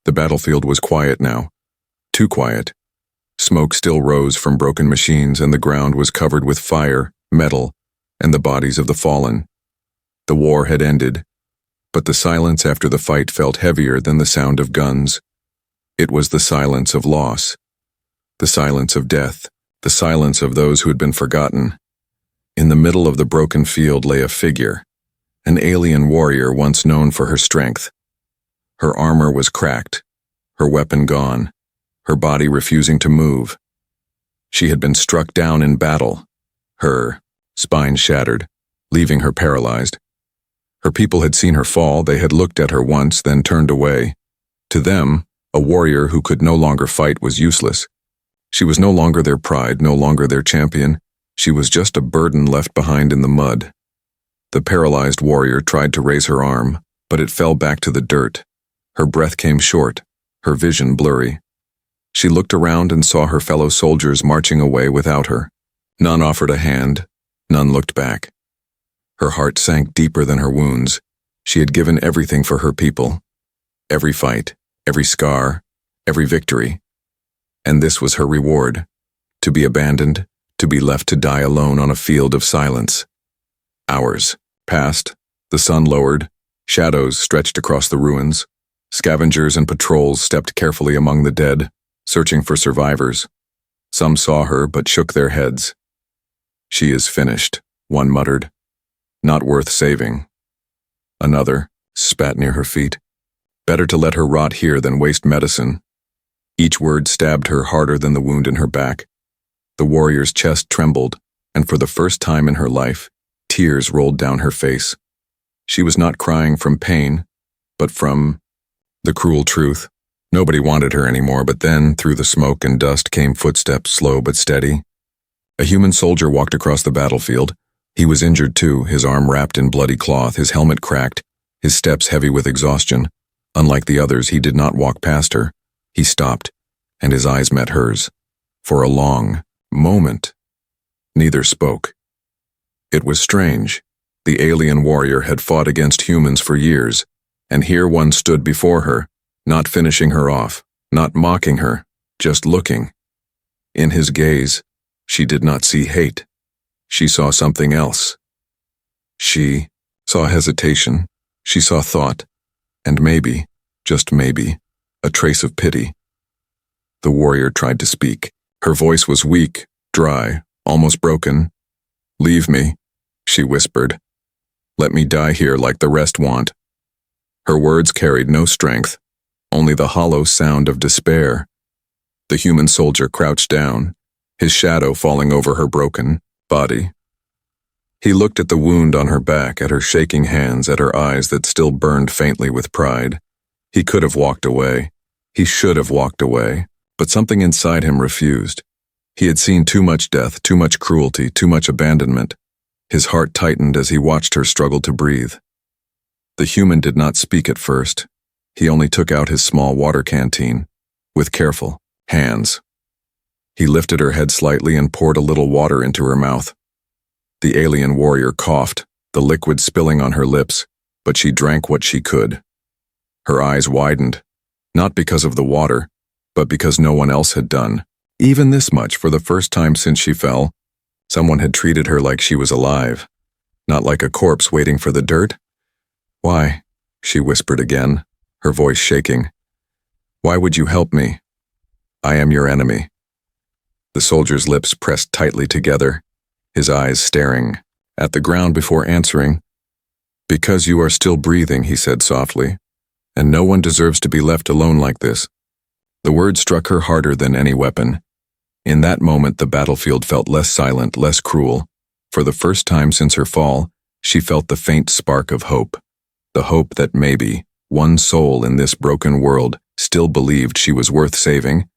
The battlefield was quiet now. Too quiet. Smoke still rose from broken machines, and the ground was covered with fire, metal, and the bodies of the fallen. The war had ended, but the silence after the fight felt heavier than the sound of guns. It was the silence of loss, the silence of death, the silence of those who had been forgotten. In the middle of the broken field lay a figure, an alien warrior once known for her strength. Her armor was cracked, her weapon gone, her body refusing to move. She had been struck down in battle, her spine shattered, leaving her paralyzed. Her people had seen her fall, they had looked at her once, then turned away. To them, a warrior who could no longer fight was useless. She was no longer their pride, no longer their champion. She was just a burden left behind in the mud. The paralyzed warrior tried to raise her arm, but it fell back to the dirt. Her breath came short, her vision blurry. She looked around and saw her fellow soldiers marching away without her. None offered a hand, none looked back. Her heart sank deeper than her wounds. She had given everything for her people. Every fight, every scar, every victory. And this was her reward: to be abandoned, to be left to die alone on a field of silence. Hours passed, the sun lowered, shadows stretched across the ruins. Scavengers and patrols stepped carefully among the dead, searching for survivors. Some saw her but shook their heads. "She is finished," one muttered. "Not worth saving." Another spat near her feet. "Better to let her rot here than waste medicine." Each word stabbed her harder than the wound in her back. The warrior's chest trembled, and for the first time in her life, tears rolled down her face. She was not crying from pain, but from the cruel truth. Nobody wanted her anymore, but then, through the smoke and dust, came footsteps, slow but steady. A human soldier walked across the battlefield. He was injured too, his arm wrapped in bloody cloth, his helmet cracked, his steps heavy with exhaustion. Unlike the others, he did not walk past her. He stopped, and his eyes met hers. For a long moment, neither spoke. It was strange. The alien warrior had fought against humans for years, and here one stood before her, not finishing her off, not mocking her, just looking. In his gaze, she did not see hate. She saw something else. She saw hesitation, she saw thought, and maybe, just maybe, a trace of pity. The warrior tried to speak. Her voice was weak, dry, almost broken. "Leave me," she whispered. "Let me die here like the rest want." Her words carried no strength, only the hollow sound of despair. The human soldier crouched down, his shadow falling over her broken body. He looked at the wound on her back, at her shaking hands, at her eyes that still burned faintly with pride. He could have walked away. He should have walked away, but something inside him refused. He had seen too much death, too much cruelty, too much abandonment. His heart tightened as he watched her struggle to breathe. The human did not speak at first. He only took out his small water canteen, with careful hands. He lifted her head slightly and poured a little water into her mouth. The alien warrior coughed, the liquid spilling on her lips, but she drank what she could. Her eyes widened, not because of the water, but because no one else had done. Even this much, for the first time since she fell, someone had treated her like she was alive, not like a corpse waiting for the dirt. "Why?" she whispered again, her voice shaking. "Why would you help me? I am your enemy." The soldier's lips pressed tightly together, his eyes staring at the ground before answering. "Because you are still breathing," he said softly, "and no one deserves to be left alone like this." The word struck her harder than any weapon. In that moment, the battlefield felt less silent, less cruel. For the first time since her fall, she felt the faint spark of hope. The hope that maybe one soul in this broken world still believed she was worth saving.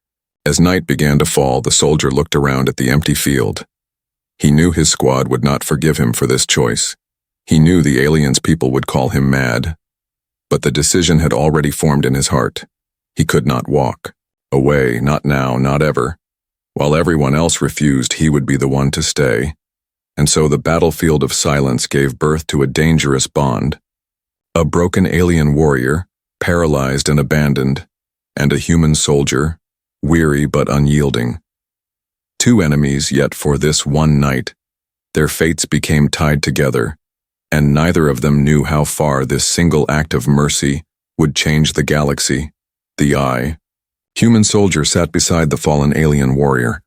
As night began to fall, the soldier looked around at the empty field. He knew his squad would not forgive him for this choice. He knew the aliens' people would call him mad. But the decision had already formed in his heart. He could not walk away, not now, not ever. While everyone else refused, he would be the one to stay. And so the battlefield of silence gave birth to a dangerous bond. A broken alien warrior, paralyzed and abandoned, and a human soldier, weary but unyielding. Two enemies, yet for this one night, their fates became tied together, and neither of them knew how far this single act of mercy would change the galaxy. The human soldier sat beside the fallen alien warrior,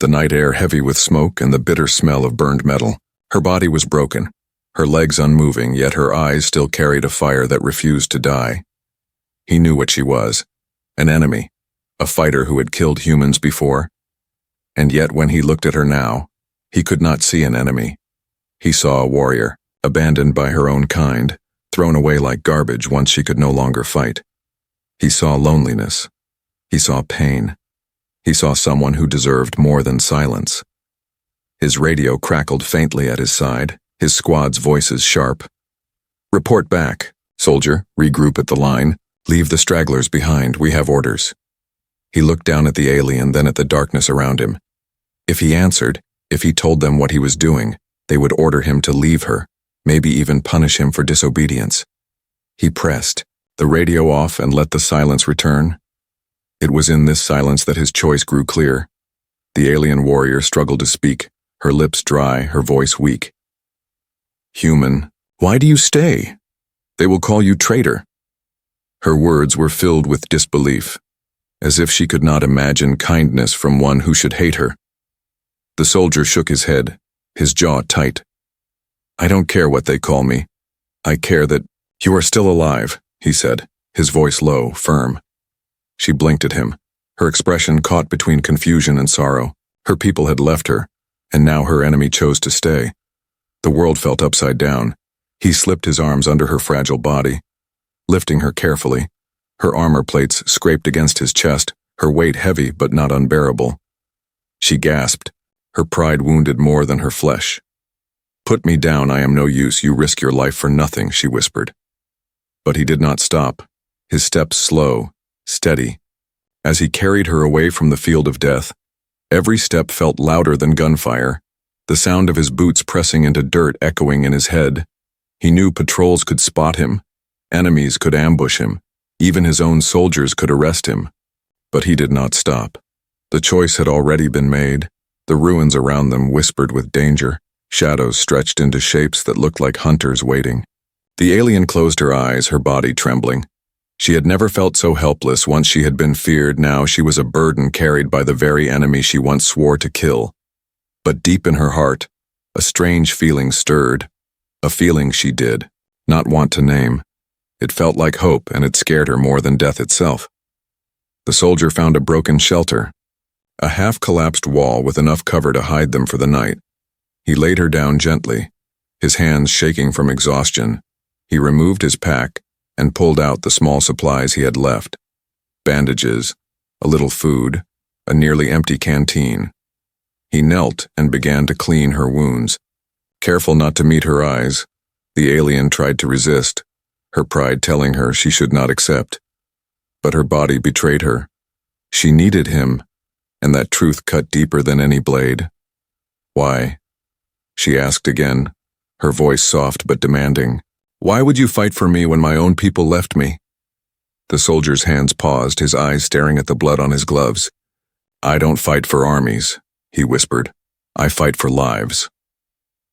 the night air heavy with smoke and the bitter smell of burned metal. Her body was broken, her legs unmoving, yet her eyes still carried a fire that refused to die. He knew what she was, an enemy, a fighter who had killed humans before. And yet when he looked at her now, he could not see an enemy. He saw a warrior, abandoned by her own kind, thrown away like garbage once she could no longer fight. He saw loneliness. He saw pain. He saw someone who deserved more than silence. His radio crackled faintly at his side, his squad's voices sharp. "Report back, soldier, regroup at the line. Leave the stragglers behind, we have orders." He looked down at the alien, then at the darkness around him. If he answered, if he told them what he was doing, they would order him to leave her, maybe even punish him for disobedience. He pressed the radio off and let the silence return. It was in this silence that his choice grew clear. The alien warrior struggled to speak, her lips dry, her voice weak. "Human, why do you stay? They will call you traitor." Her words were filled with disbelief, as if she could not imagine kindness from one who should hate her. The soldier shook his head, his jaw tight. "I don't care what they call me. I care that you are still alive," he said, his voice low, firm. She blinked at him, her expression caught between confusion and sorrow. Her people had left her, and now her enemy chose to stay. The world felt upside down. He slipped his arms under her fragile body, lifting her carefully. Her armor plates scraped against his chest, her weight heavy but not unbearable. She gasped, her pride wounded more than her flesh. "Put me down, I am no use, you risk your life for nothing," she whispered. But he did not stop, his steps slow, steady. As he carried her away from the field of death, every step felt louder than gunfire, the sound of his boots pressing into dirt echoing in his head. He knew patrols could spot him, enemies could ambush him, even his own soldiers could arrest him. But he did not stop. The choice had already been made. The ruins around them whispered with danger, shadows stretched into shapes that looked like hunters waiting. The alien closed her eyes, her body trembling. She had never felt so helpless. Once she had been feared, now she was a burden carried by the very enemy she once swore to kill. But deep in her heart, a strange feeling stirred, a feeling she did not want to name. It felt like hope, and it scared her more than death itself. The soldier found a broken shelter, a half-collapsed wall with enough cover to hide them for the night. He laid her down gently, his hands shaking from exhaustion. He removed his pack and pulled out the small supplies he had left. Bandages, a little food, a nearly empty canteen. He knelt and began to clean her wounds. Careful not to meet her eyes, the alien tried to resist, her pride telling her she should not accept. But her body betrayed her. She needed him, and that truth cut deeper than any blade. "Why?" she asked again, her voice soft but demanding. "Why would you fight for me when my own people left me?" The soldier's hands paused, his eyes staring at the blood on his gloves. "I don't fight for armies," he whispered. "I fight for lives."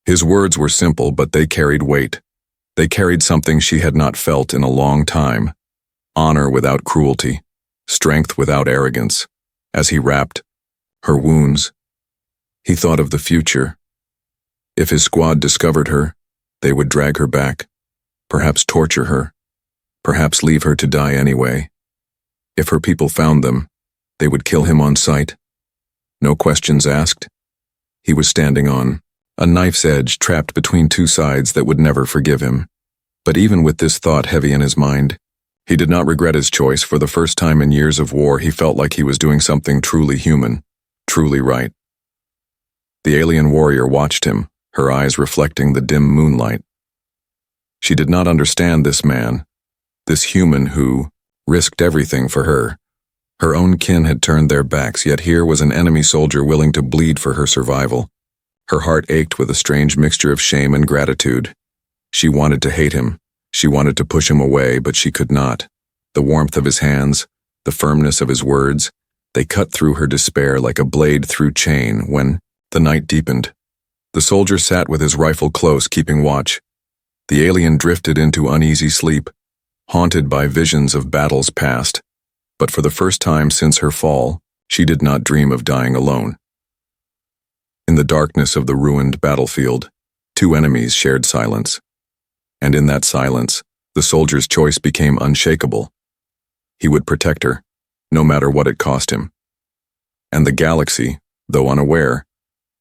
His words were simple, but they carried weight. They carried something she had not felt in a long time. Honor without cruelty, strength without arrogance. As he wrapped her wounds, he thought of the future. If his squad discovered her, they would drag her back, perhaps torture her, perhaps leave her to die anyway. If her people found them, they would kill him on sight. No questions asked. He was standing on a knife's edge, trapped between two sides that would never forgive him. But even with this thought heavy in his mind, he did not regret his choice. For the first time in years of war, he felt like he was doing something truly human, truly right. The alien warrior watched him, her eyes reflecting the dim moonlight. She did not understand this man, this human who risked everything for her. Her own kin had turned their backs, yet here was an enemy soldier willing to bleed for her survival. Her heart ached with a strange mixture of shame and gratitude. She wanted to hate him. She wanted to push him away, but she could not. The warmth of his hands, the firmness of his words, they cut through her despair like a blade through chain. When the night deepened, the soldier sat with his rifle close, keeping watch. The alien drifted into uneasy sleep, haunted by visions of battles past. But for the first time since her fall, she did not dream of dying alone. In the darkness of the ruined battlefield, two enemies shared silence. And in that silence, the soldier's choice became unshakable. He would protect her, no matter what it cost him. And the galaxy, though unaware,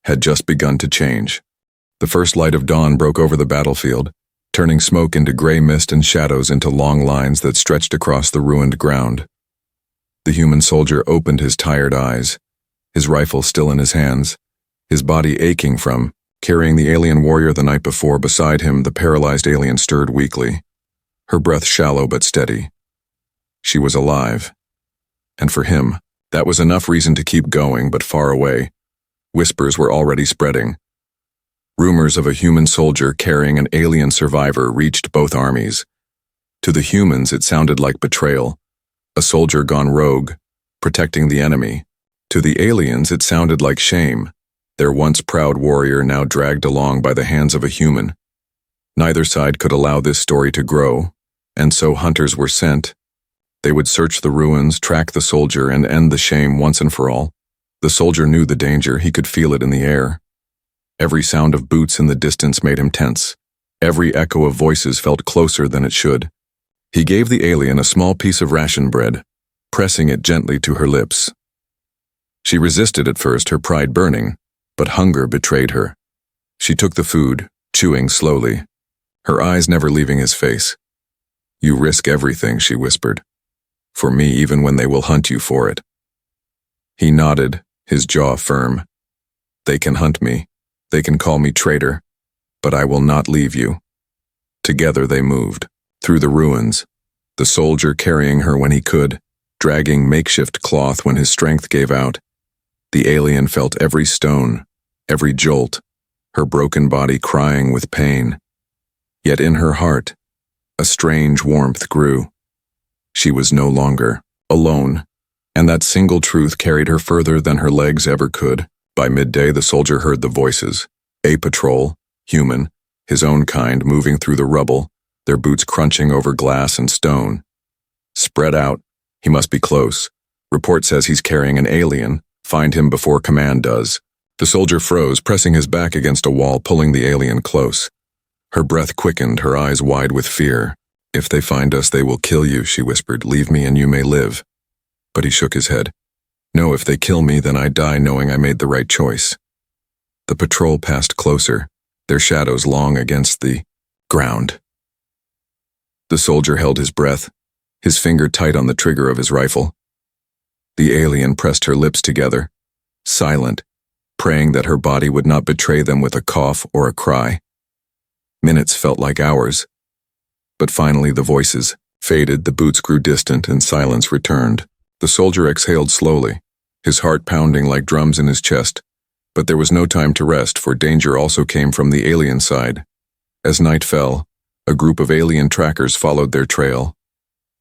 had just begun to change. The first light of dawn broke over the battlefield, turning smoke into gray mist and shadows into long lines that stretched across the ruined ground. The human soldier opened his tired eyes, his rifle still in his hands, his body aching from carrying the alien warrior the night before. Beside him, the paralyzed alien stirred weakly, her breath shallow but steady. She was alive. And for him, that was enough reason to keep going. But far away, whispers were already spreading. Rumors of a human soldier carrying an alien survivor reached both armies. To the humans, it sounded like betrayal, a soldier gone rogue, protecting the enemy. To the aliens, it sounded like shame, their once proud warrior now dragged along by the hands of a human. Neither side could allow this story to grow, and so hunters were sent. They would search the ruins, track the soldier, and end the shame once and for all. The soldier knew the danger. He could feel it in the air. Every sound of boots in the distance made him tense. Every echo of voices felt closer than it should. He gave the alien a small piece of ration bread, pressing it gently to her lips. She resisted at first, her pride burning, but hunger betrayed her. She took the food, chewing slowly, her eyes never leaving his face. "You risk everything," she whispered. "For me, even when they will hunt you for it." He nodded, his jaw firm. "They can hunt me. They can call me traitor, but I will not leave you." Together they moved, through the ruins, the soldier carrying her when he could, dragging makeshift cloth when his strength gave out. The alien felt every stone, every jolt, her broken body crying with pain. Yet in her heart, a strange warmth grew. She was no longer alone, and that single truth carried her further than her legs ever could. By midday, the soldier heard the voices. A patrol, human, his own kind, moving through the rubble, their boots crunching over glass and stone. "Spread out. He must be close. Report says he's carrying an alien. Find him before command does." The soldier froze, pressing his back against a wall, pulling the alien close. Her breath quickened, her eyes wide with fear. "If they find us, they will kill you," she whispered. "Leave me and you may live." But he shook his head. "No, if they kill me, then I die knowing I made the right choice." The patrol passed closer, their shadows long against the ground. The soldier held his breath, his finger tight on the trigger of his rifle. The alien pressed her lips together, silent, praying that her body would not betray them with a cough or a cry. Minutes felt like hours. But finally the voices faded, the boots grew distant, and silence returned. The soldier exhaled slowly, his heart pounding like drums in his chest. But there was no time to rest, for danger also came from the alien side. As night fell, a group of alien trackers followed their trail.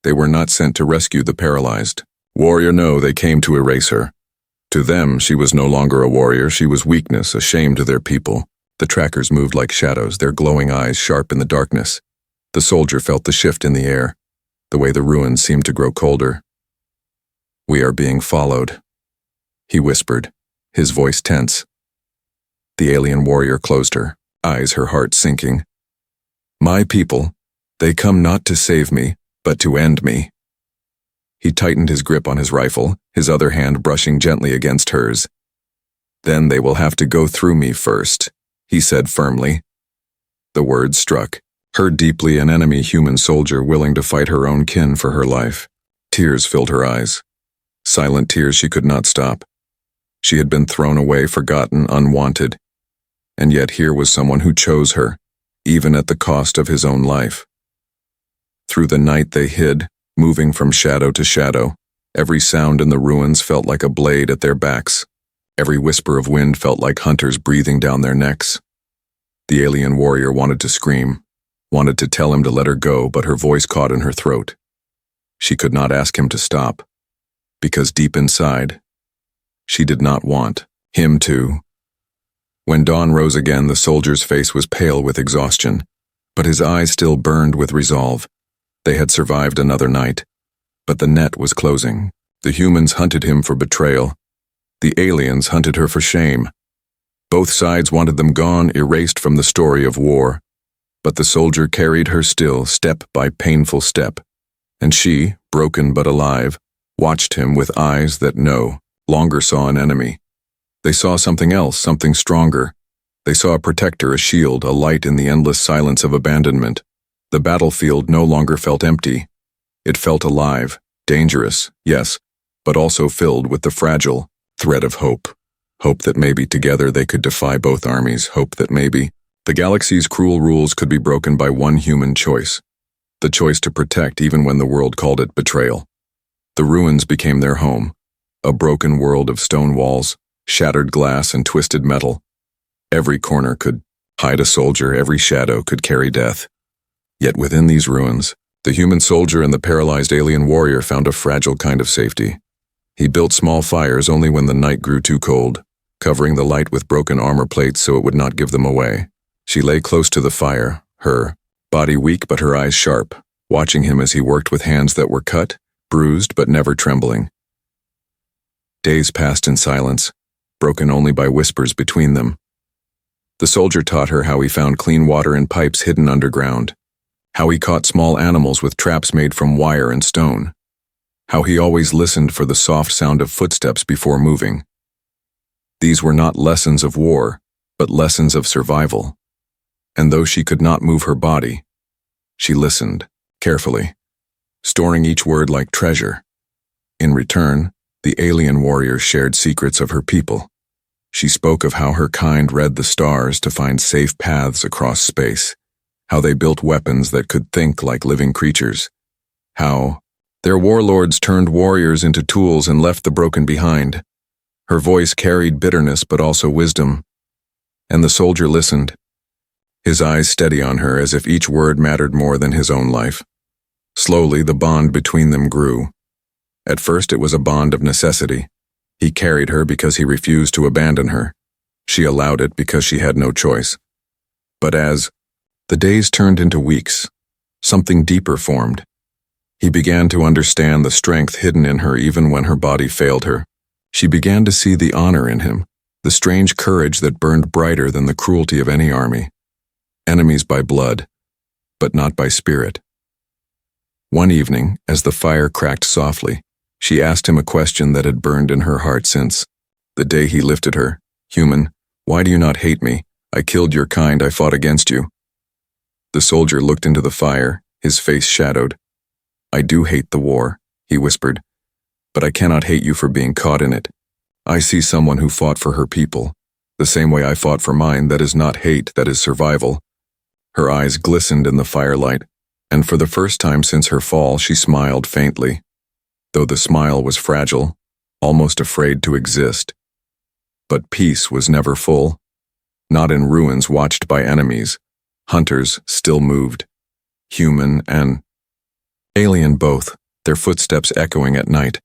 They were not sent to rescue the paralyzed warrior, no, they came to erase her. To them, she was no longer a warrior, she was weakness, a shame to their people. The trackers moved like shadows, their glowing eyes sharp in the darkness. The soldier felt the shift in the air, the way the ruins seemed to grow colder. "We are being followed," he whispered, his voice tense. The alien warrior closed her eyes, her heart sinking. "My people, they come not to save me, but to end me." He tightened his grip on his rifle, his other hand brushing gently against hers. "Then they will have to go through me first," he said firmly. The words struck, her deeply, an enemy human soldier willing to fight her own kin for her life. Tears filled her eyes. Silent tears she could not stop. She had been thrown away, forgotten, unwanted. And yet here was someone who chose her, even at the cost of his own life. Through the night they hid, moving from shadow to shadow. Every sound in the ruins felt like a blade at their backs. Every whisper of wind felt like hunters breathing down their necks. The alien warrior wanted to scream, wanted to tell him to let her go, but her voice caught in her throat. She could not ask him to stop. because deep inside, she did not want him to. When dawn rose again, the soldier's face was pale with exhaustion, but his eyes still burned with resolve. They had survived another night, but the net was closing. The humans hunted him for betrayal. The aliens hunted her for shame. Both sides wanted them gone, erased from the story of war. But the soldier carried her still, step by painful step, and she, broken but alive, watched him with eyes that no longer saw an enemy. They saw something else, something stronger. They saw a protector, a shield, a light in the endless silence of abandonment. The battlefield no longer felt empty. It felt alive, dangerous, yes, but also filled with the fragile thread of hope. Hope that maybe together they could defy both armies. Hope that maybe the galaxy's cruel rules could be broken by one human choice. The choice to protect even when the world called it betrayal. The ruins became their home. A broken world of stone walls, shattered glass and twisted metal. Every corner could hide a soldier, every shadow could carry death. Yet within these ruins, the human soldier and the paralyzed alien warrior found a fragile kind of safety. He built small fires only when the night grew too cold, covering the light with broken armor plates so it would not give them away. She lay close to the fire, her body weak but her eyes sharp, watching him as he worked with hands that were cut, bruised but never trembling. Days passed in silence, broken only by whispers between them. The soldier taught her how he found clean water in pipes hidden underground, how he caught small animals with traps made from wire and stone, how he always listened for the soft sound of footsteps before moving. These were not lessons of war, but lessons of survival. And though she could not move her body, she listened, carefully, storing each word like treasure. In return, the alien warrior shared secrets of her people. She spoke of how her kind read the stars to find safe paths across space, how they built weapons that could think like living creatures, how their warlords turned warriors into tools and left the broken behind. Her voice carried bitterness but also wisdom, and the soldier listened, his eyes steady on her as if each word mattered more than his own life. Slowly, the bond between them grew. At first, it was a bond of necessity. He carried her because he refused to abandon her. She allowed it because she had no choice. But as the days turned into weeks, something deeper formed. He began to understand the strength hidden in her even when her body failed her. She began to see the honor in him, the strange courage that burned brighter than the cruelty of any army. Enemies by blood, but not by spirit. One evening, as the fire cracked softly, she asked him a question that had burned in her heart since the day he lifted her. Human, why do you not hate me? I killed your kind, I fought against you. The soldier looked into the fire, his face shadowed. I do hate the war, he whispered, but I cannot hate you for being caught in it. I see someone who fought for her people, the same way I fought for mine. That is not hate, that is survival. Her eyes glistened in the firelight, and for the first time since her fall, she smiled faintly, though the smile was fragile, almost afraid to exist. But peace was never full. Not in ruins watched by enemies. Hunters still moved, human and alien both, their footsteps echoing at night,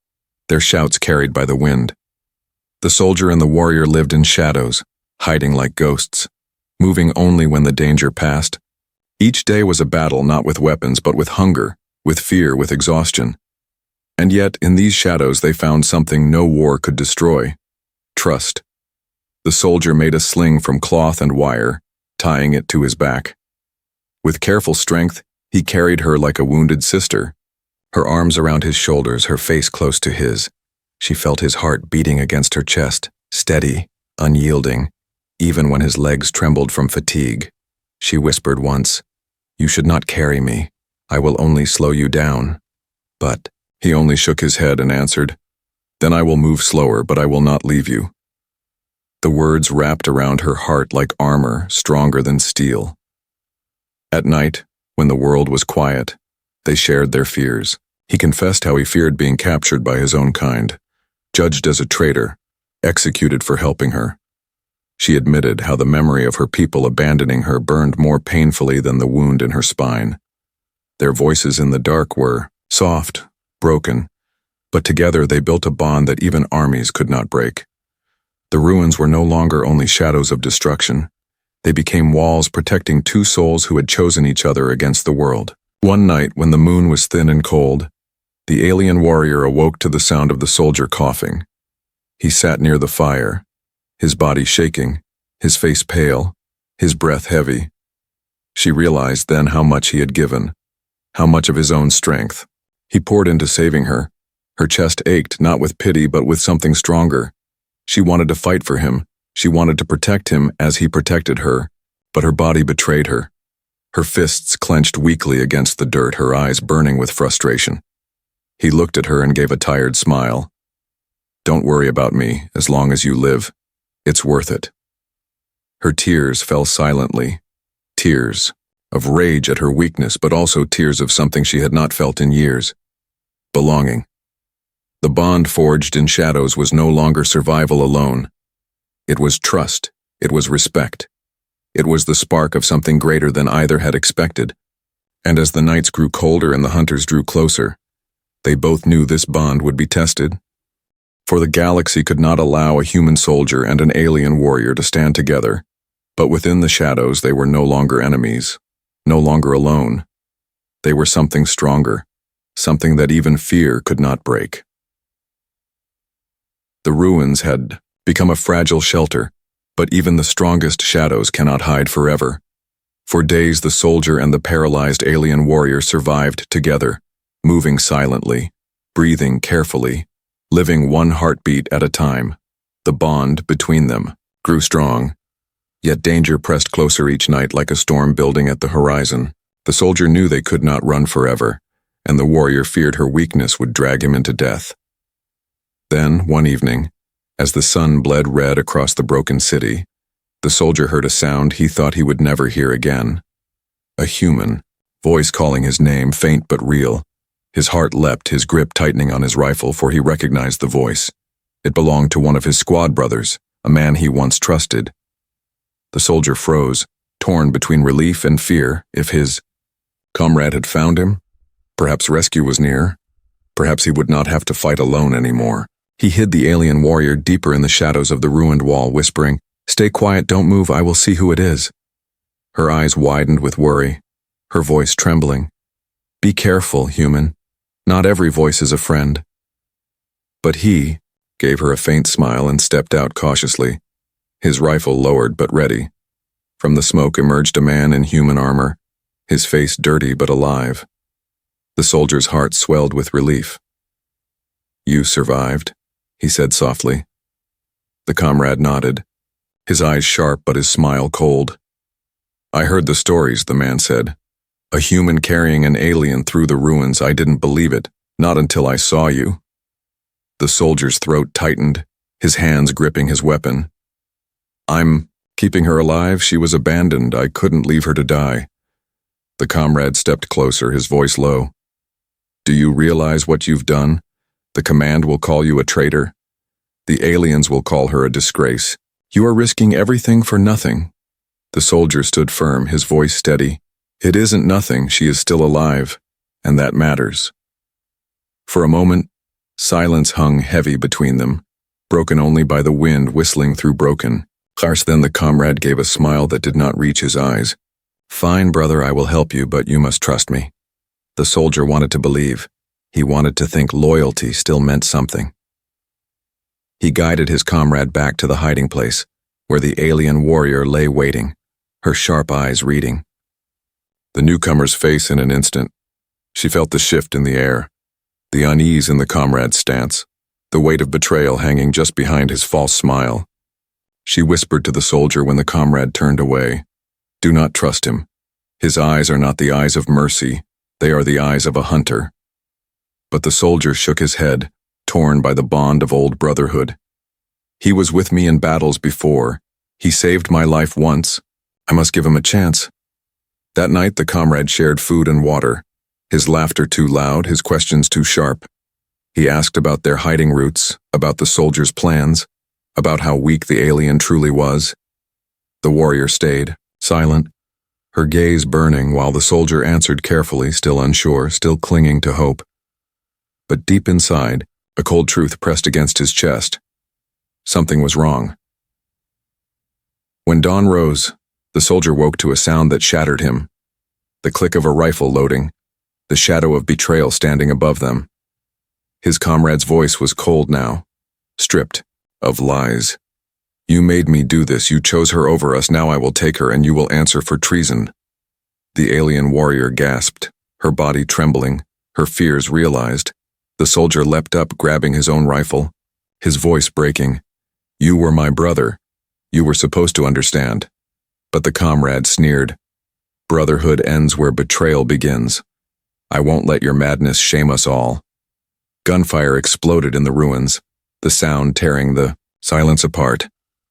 their shouts carried by the wind. The soldier and the warrior lived in shadows, hiding like ghosts, moving only when the danger passed. Each day was a battle not with weapons but with hunger, with fear, with exhaustion. And yet, in these shadows they found something no war could destroy: trust. The soldier made a sling from cloth and wire, tying it to his back. With careful strength, he carried her like a wounded sister, her arms around his shoulders, her face close to his. She felt his heart beating against her chest, steady, unyielding, even when his legs trembled from fatigue. She whispered once, "You should not carry me. I will only slow you down." But he only shook his head and answered, "Then I will move slower, but I will not leave you." The words wrapped around her heart like armor, stronger than steel. At night, when the world was quiet, they shared their fears. He confessed how he feared being captured by his own kind, judged as a traitor, executed for helping her. She admitted how the memory of her people abandoning her burned more painfully than the wound in her spine. Their voices in the dark were soft, broken, but together they built a bond that even armies could not break. The ruins were no longer only shadows of destruction. They became walls protecting two souls who had chosen each other against the world. One night, when the moon was thin and cold, the alien warrior awoke to the sound of the soldier coughing. He sat near the fire, his body shaking, his face pale, his breath heavy. She realized then how much he had given, how much of his own strength. He poured into saving her. Her chest ached, not with pity but with something stronger. She wanted to fight for him. She wanted to protect him as he protected her, but her body betrayed her. Her fists clenched weakly against the dirt, her eyes burning with frustration. He looked at her and gave a tired smile. "Don't worry about me, as long as you live. It's worth it." Her tears fell silently. Tears of rage at her weakness, but also tears of something she had not felt in years. Belonging. The bond forged in shadows was no longer survival alone. It was trust. It was respect. It was the spark of something greater than either had expected. And as the nights grew colder and the hunters drew closer, they both knew this bond would be tested. For the galaxy could not allow a human soldier and an alien warrior to stand together, but within the shadows they were no longer enemies, no longer alone. They were something stronger, something that even fear could not break. The ruins had become a fragile shelter, but even the strongest shadows cannot hide forever. For days the soldier and the paralyzed alien warrior survived together, moving silently, breathing carefully, living one heartbeat at a time. The bond between them grew strong. Yet danger pressed closer each night like a storm building at the horizon. The soldier knew they could not run forever, and the warrior feared her weakness would drag him into death. Then, one evening, as the sun bled red across the broken city, the soldier heard a sound he thought he would never hear again. A human voice calling his name, faint but real. His heart leapt, his grip tightening on his rifle, for he recognized the voice. It belonged to one of his squad brothers, a man he once trusted. The soldier froze, torn between relief and fear. If his comrade had found him, perhaps rescue was near. Perhaps he would not have to fight alone anymore. He hid the alien warrior deeper in the shadows of the ruined wall, whispering, "Stay quiet, don't move, I will see who it is." Her eyes widened with worry, her voice trembling. "Be careful, human. Not every voice is a friend." But he gave her a faint smile and stepped out cautiously, his rifle lowered but ready. From the smoke emerged a man in human armor, his face dirty but alive. The soldier's heart swelled with relief. "You survived," he said softly. The comrade nodded, his eyes sharp but his smile cold. "I heard the stories," the man said. "A human carrying an alien through the ruins. I didn't believe it, not until I saw you." The soldier's throat tightened, his hands gripping his weapon. "I'm keeping her alive. She was abandoned. I couldn't leave her to die." The comrade stepped closer, his voice low. "Do you realize what you've done? The command will call you a traitor. The aliens will call her a disgrace. You are risking everything for nothing." The soldier stood firm, his voice steady. "It isn't nothing. She is still alive, and that matters." For a moment, silence hung heavy between them, broken only by the wind whistling through broken. Then the comrade gave a smile that did not reach his eyes. "Fine, brother, I will help you, but you must trust me." The soldier wanted to believe. He wanted to think loyalty still meant something. He guided his comrade back to the hiding place, where the alien warrior lay waiting, her sharp eyes reading. The newcomer's face in an instant. She felt the shift in the air, the unease in the comrade's stance, the weight of betrayal hanging just behind his false smile. She whispered to the soldier when the comrade turned away, "Do not trust him. His eyes are not the eyes of mercy, they are the eyes of a hunter." But the soldier shook his head, torn by the bond of old brotherhood. "He was with me in battles before. He saved my life once. I must give him a chance." That night the comrade shared food and water, his laughter too loud, his questions too sharp. He asked about their hiding routes, about the soldier's plans, about how weak the alien truly was. The warrior stayed, silent, her gaze burning while the soldier answered carefully, still unsure, still clinging to hope. But deep inside, A cold truth pressed against his chest. Something was wrong. When dawn rose, the soldier woke to a sound that shattered him. The click of a rifle loading, the shadow of betrayal standing above them. His comrade's voice was cold now, stripped of lies. You made me do this, you chose her over us, now I will take her and you will answer for treason. The alien warrior gasped, her body trembling, her fears realized. The soldier leapt up, grabbing his own rifle, his voice breaking. You were my brother. You were supposed to understand. But the comrade sneered. Brotherhood ends where betrayal begins. I won't let your madness shame us all. Gunfire exploded in the ruins, the sound tearing the silence apart.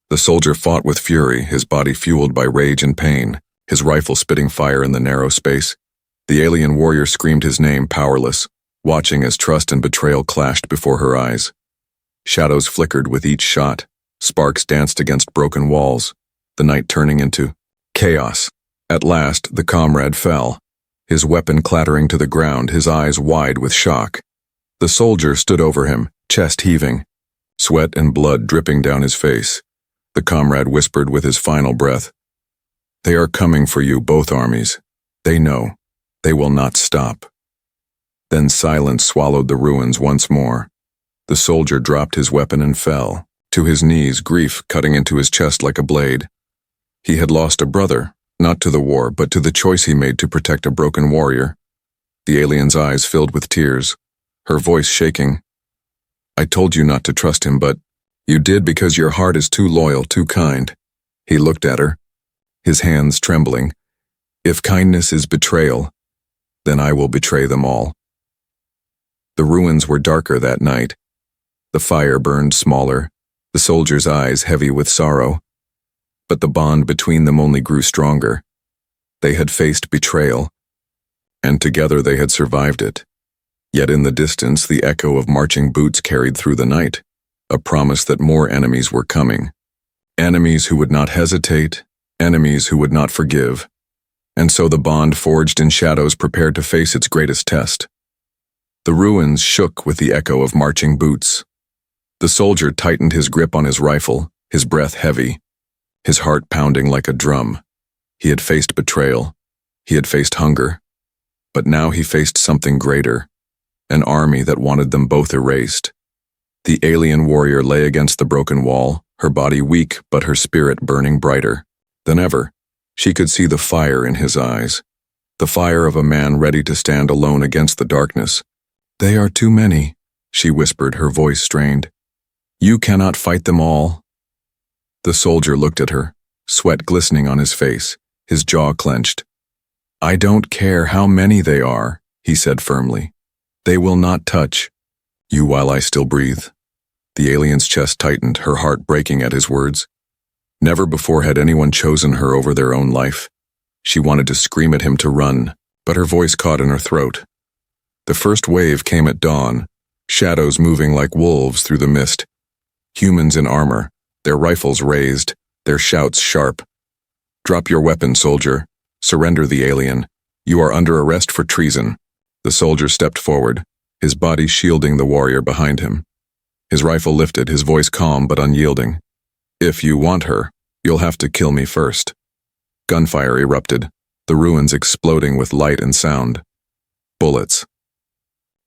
The soldier fought with fury, his body fueled by rage and pain, his rifle spitting fire in the narrow space. The alien warrior screamed his name, powerless, watching as trust and betrayal clashed before her eyes. Shadows flickered with each shot, sparks danced against broken walls, the night turning into chaos. At last, the comrade fell, his weapon clattering to the ground, his eyes wide with shock. The soldier stood over him, chest heaving, sweat and blood dripping down his face. The comrade whispered with his final breath, They are coming for you, both armies. They know. They will not stop. Then silence swallowed the ruins once more. The soldier dropped his weapon and fell, to his knees, grief cutting into his chest like a blade. He had lost a brother, not to the war, but to the choice he made to protect a broken warrior. The alien's eyes filled with tears, her voice shaking. I told you not to trust him, but you did because your heart is too loyal, too kind. He looked at her, his hands trembling. If kindness is betrayal, then I will betray them all. The ruins were darker that night. The fire burned smaller, the soldier's eyes heavy with sorrow. But the bond between them only grew stronger. They had faced betrayal, and together they had survived it. Yet in the distance, the echo of marching boots carried through the night, a promise that more enemies were coming. Enemies who would not hesitate, enemies who would not forgive. And so the bond forged in shadows prepared to face its greatest test. The ruins shook with the echo of marching boots. The soldier tightened his grip on his rifle, his breath heavy, his heart pounding like a drum. He had faced betrayal. He had faced hunger. But now he faced something greater, an army that wanted them both erased. The alien warrior lay against the broken wall, her body weak but her spirit burning brighter than ever. She could see the fire in his eyes, the fire of a man ready to stand alone against the darkness. They are too many, she whispered, her voice strained. You cannot fight them all. The soldier looked at her, sweat glistening on his face, his jaw clenched. I don't care how many they are, he said firmly. They will not touch you while I still breathe. The alien's chest tightened, her heart breaking at his words. Never before had anyone chosen her over their own life. She wanted to scream at him to run, but her voice caught in her throat. The first wave came at dawn, shadows moving like wolves through the mist. Humans in armor, their rifles raised, their shouts sharp. Drop your weapon, soldier. Surrender the alien. You are under arrest for treason. The soldier stepped forward, his body shielding the warrior behind him. His rifle lifted, his voice calm but unyielding. If you want her, you'll have to kill me first. Gunfire erupted, the ruins exploding with light and sound. Bullets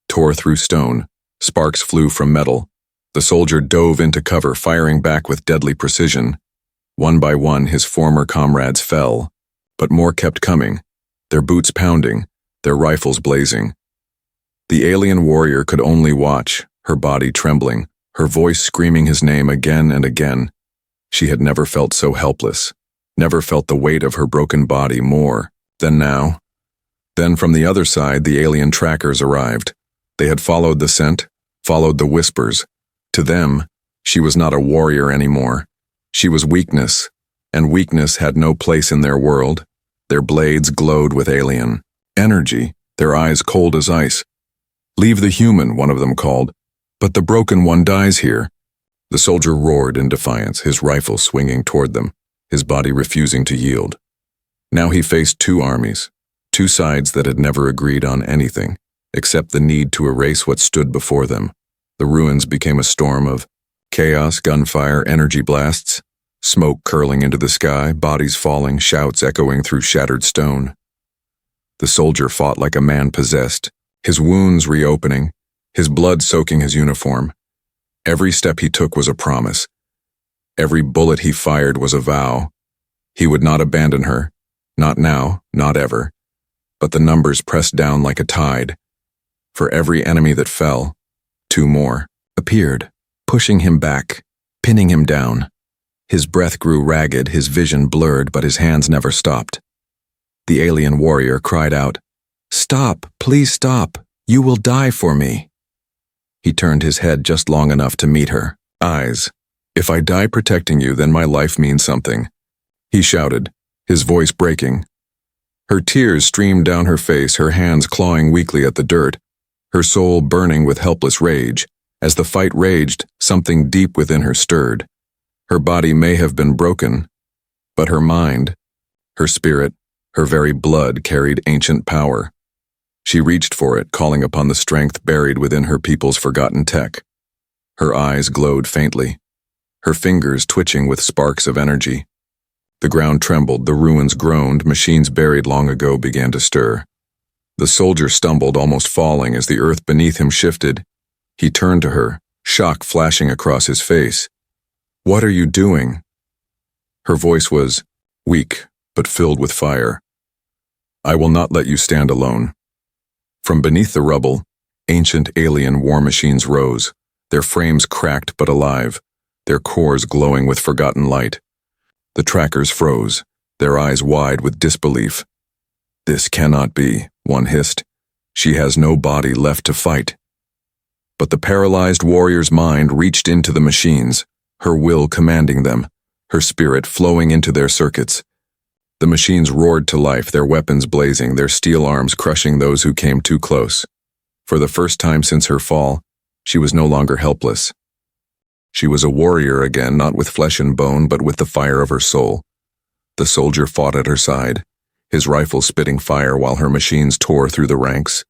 tore through stone, sparks flew from metal. The soldier dove into cover, firing back with deadly precision. One by one, his former comrades fell, but more kept coming, their boots pounding, their rifles blazing. The alien warrior could only watch, her body trembling, her voice screaming his name again and again. She had never felt so helpless, never felt the weight of her broken body more than now. Then from the other side, the alien trackers arrived. They had followed the scent, followed the whispers. To them, she was not a warrior anymore. She was weakness, and weakness had no place in their world. Their blades glowed with alien energy, their eyes cold as ice. Leave the human, one of them called, but the broken one dies here. The soldier roared in defiance, his rifle swinging toward them, his body refusing to yield. Now he faced two armies, two sides that had never agreed on anything, except the need to erase what stood before them. The ruins became a storm of chaos, gunfire, energy blasts, smoke curling into the sky, bodies falling, shouts echoing through shattered stone. The soldier fought like a man possessed, his wounds reopening, his blood soaking his uniform. Every step he took was a promise. Every bullet he fired was a vow. He would not abandon her, not now, not ever. But the numbers pressed down like a tide. For every enemy that fell, two more appeared, pushing him back, pinning him down. His breath grew ragged, his vision blurred, but his hands never stopped. The alien warrior cried out, "Stop, please stop. You will die for me." He turned his head just long enough to meet her eyes. "If I die protecting you, then my life means something," he shouted, his voice breaking. Her tears streamed down her face, her hands clawing weakly at the dirt, her soul burning with helpless rage. As the fight raged, something deep within her stirred. Her body may have been broken, but her mind, her spirit, her very blood carried ancient power. She reached for it, calling upon the strength buried within her people's forgotten tech. Her eyes glowed faintly, her fingers twitching with sparks of energy. The ground trembled, the ruins groaned, machines buried long ago began to stir. The soldier stumbled, almost falling, as the earth beneath him shifted. He turned to her, shock flashing across his face. "What are you doing?" Her voice was weak, but filled with fire. "I will not let you stand alone." From beneath the rubble, ancient alien war machines rose, their frames cracked but alive, their cores glowing with forgotten light. The trackers froze, their eyes wide with disbelief. "This cannot be," one hissed. "She has no body left to fight." But the paralyzed warrior's mind reached into the machines, her will commanding them, her spirit flowing into their circuits. The machines roared to life, their weapons blazing, their steel arms crushing those who came too close. For the first time since her fall, she was no longer helpless. She was a warrior again, not with flesh and bone, but with the fire of her soul. The soldier fought at her side, his rifle spitting fire while her machines tore through the ranks.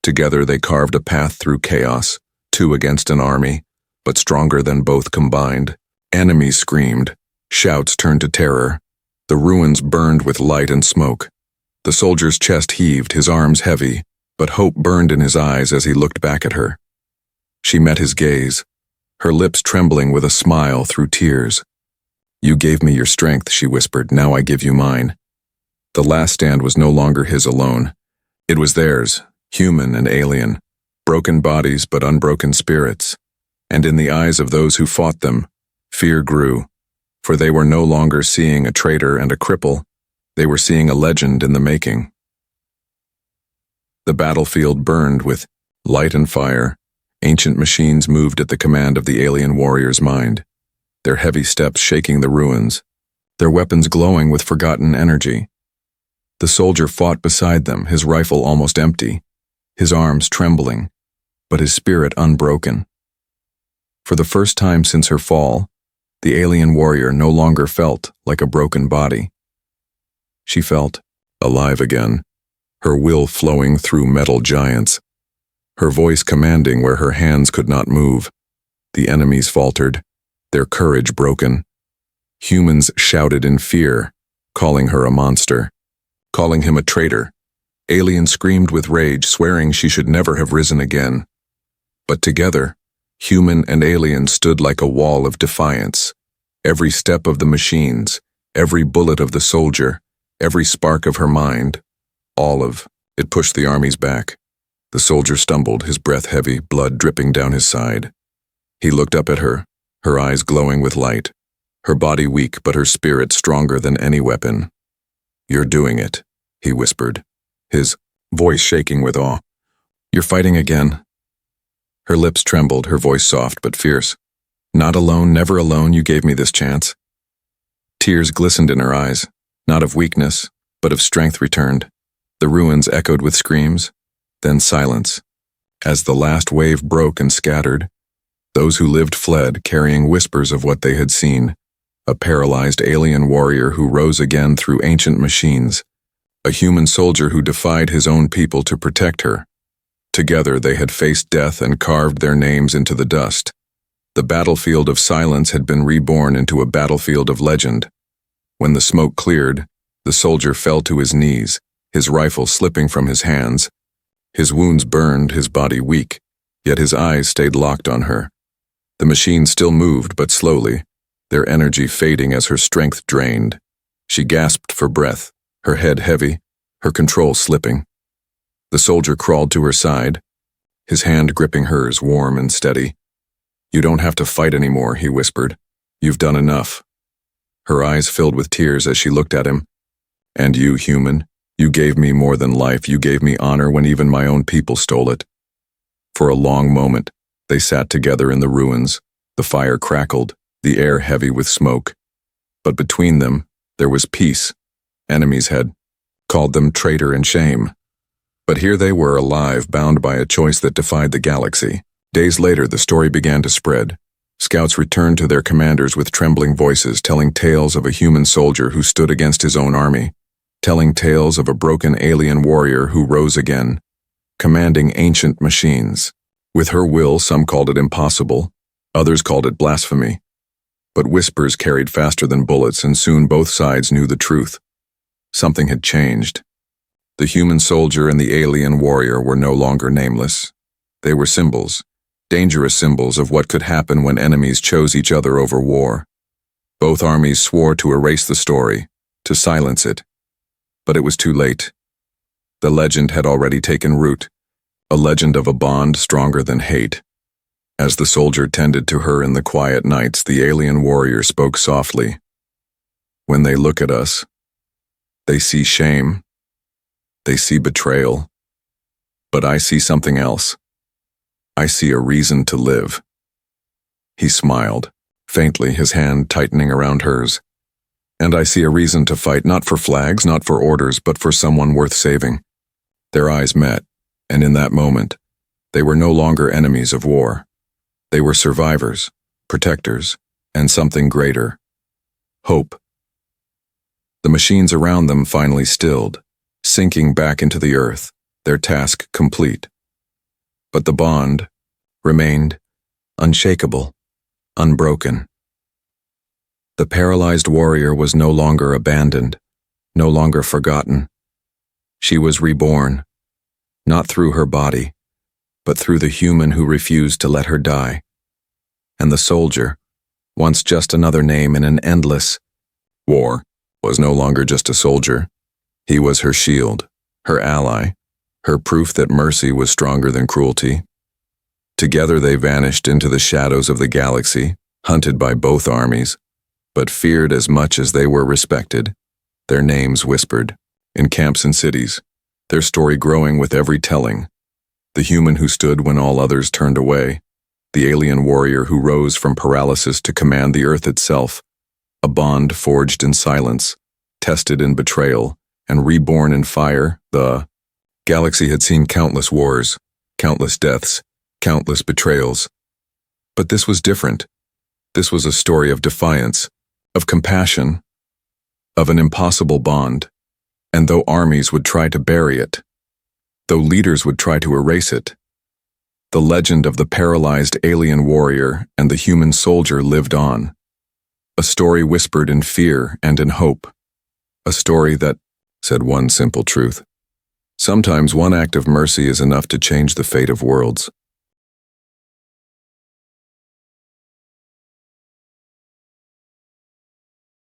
Together they carved a path through chaos, two against an army, but stronger than both combined. Enemies screamed, shouts turned to terror. The ruins burned with light and smoke. The soldier's chest heaved, his arms heavy, but hope burned in his eyes as he looked back at her. She met his gaze, her lips trembling with a smile through tears. "You gave me your strength," she whispered, "now I give you mine." The last stand was no longer his alone. It was theirs, human and alien, broken bodies but unbroken spirits. And in the eyes of those who fought them, fear grew, for they were no longer seeing a traitor and a cripple, they were seeing a legend in the making. The battlefield burned with light and fire. Ancient machines moved at the command of the alien warrior's mind, their heavy steps shaking the ruins, their weapons glowing with forgotten energy. The soldier fought beside them, his rifle almost empty, his arms trembling, but his spirit unbroken. For the first time since her fall, the alien warrior no longer felt like a broken body. She felt alive again, her will flowing through metal giants, her voice commanding where her hands could not move. The enemies faltered, their courage broken. Humans shouted in fear, calling her a monster, calling him a traitor. Aliens screamed with rage, swearing she should never have risen again. But together, human and alien stood like a wall of defiance. Every step of the machines, every bullet of the soldier, every spark of her mind, all of it pushed the armies back. The soldier stumbled, his breath heavy, blood dripping down his side. He looked up at her, her eyes glowing with light, her body weak but her spirit stronger than any weapon. "You're doing it," he whispered, his voice shaking with awe. "You're fighting again." Her lips trembled, her voice soft but fierce. "Not alone, never alone, you gave me this chance." Tears glistened in her eyes, not of weakness, but of strength returned. The ruins echoed with screams, then silence. As the last wave broke and scattered, those who lived fled, carrying whispers of what they had seen. A paralyzed alien warrior who rose again through ancient machines. A human soldier who defied his own people to protect her. Together they had faced death and carved their names into the dust. The battlefield of silence had been reborn into a battlefield of legend. When the smoke cleared, the soldier fell to his knees, his rifle slipping from his hands. His wounds burned, his body weak, yet his eyes stayed locked on her. The machine still moved, but slowly, their energy fading as her strength drained. She gasped for breath, her head heavy, her control slipping. The soldier crawled to her side, his hand gripping hers, warm and steady. "You don't have to fight anymore," he whispered. "You've done enough." Her eyes filled with tears as she looked at him. "And you, human, you gave me more than life. You gave me honor when even my own people stole it." For a long moment, they sat together in the ruins. The fire crackled, the air heavy with smoke. But between them, there was peace. Enemies had called them traitor and shame. But here they were, alive, bound by a choice that defied the galaxy. Days later, the story began to spread. Scouts returned to their commanders with trembling voices, telling tales of a human soldier who stood against his own army, telling tales of a broken alien warrior who rose again, commanding ancient machines. With her will, some called it impossible, others called it blasphemy. But whispers carried faster than bullets, and soon both sides knew the truth. Something had changed. The human soldier and the alien warrior were no longer nameless. They were symbols, dangerous symbols of what could happen when enemies chose each other over war. Both armies swore to erase the story, to silence it. But it was too late. The legend had already taken root, a legend of a bond stronger than hate. As the soldier tended to her in the quiet nights, the alien warrior spoke softly. "When they look at us, they see shame, they see betrayal, but I see something else. I see a reason to live." He smiled, faintly, his hand tightening around hers. "And I see a reason to fight, not for flags, not for orders, but for someone worth saving." Their eyes met, and in that moment, they were no longer enemies of war. They were survivors, protectors, and something greater. Hope. The machines around them finally stilled, sinking back into the earth, their task complete. But the bond remained unshakable, unbroken. The paralyzed warrior was no longer abandoned, no longer forgotten. She was reborn, not through her body, but through the human who refused to let her die. And the soldier, once just another name in an endless war, was no longer just a soldier. He was her shield, her ally, her proof that mercy was stronger than cruelty. Together they vanished into the shadows of the galaxy, hunted by both armies, but feared as much as they were respected. Their names whispered, in camps and cities, their story growing with every telling. The human who stood when all others turned away, the alien warrior who rose from paralysis to command the earth itself, a bond forged in silence, tested in betrayal, and reborn in fire. The galaxy had seen countless wars, countless deaths, countless betrayals. But this was different. This was a story of defiance, of compassion, of an impossible bond. And though armies would try to bury it, though leaders would try to erase it, the legend of the paralyzed alien warrior and the human soldier lived on. A story whispered in fear and in hope. A story that said one simple truth. Sometimes one act of mercy is enough to change the fate of worlds.